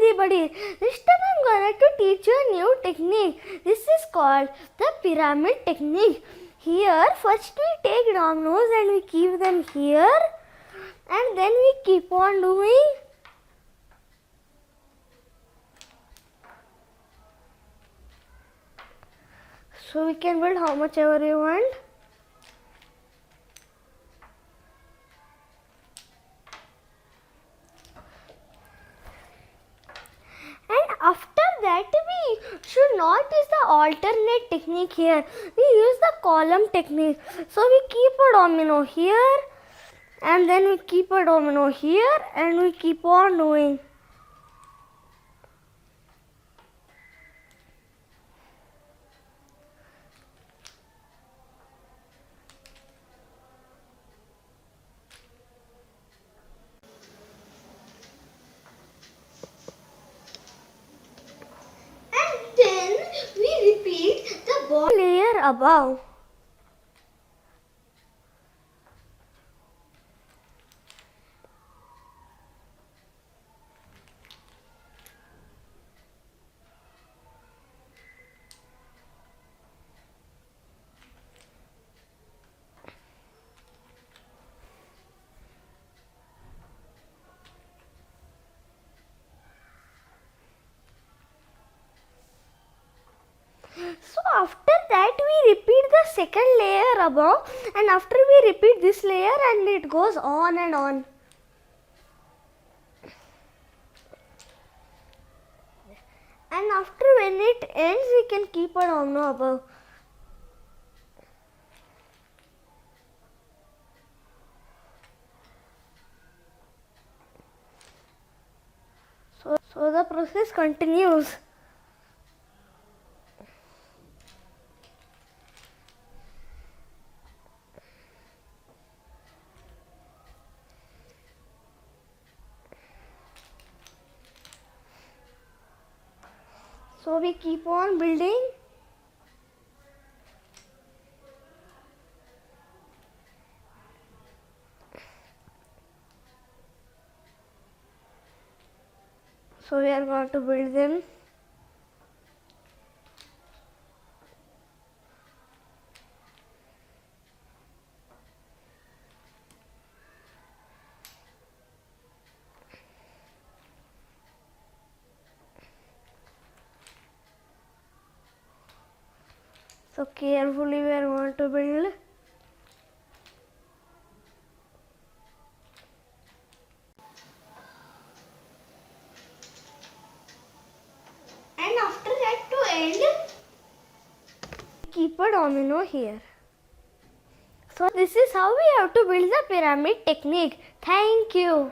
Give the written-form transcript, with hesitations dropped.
everybody. This time I'm going to teach you a new technique. This is called the pyramid technique. Here first we take dominoes and we keep them here, and then we keep on doing. So we can build how much ever you want. And after that we should not use the alternate technique here. We use the column technique. So we keep a domino here, and then we keep a domino here, and we keep on doing. Then we repeat the bottom layer above. So after that we repeat the second layer above, and after we repeat this layer, and it goes on and on. And after when it ends, we can keep a domino above. So the process continues. So we keep on building. So we are going to build them. So carefully we are going to build. And after that to end, keep a domino here. So this is how we have to build the pyramid technique. Thank you.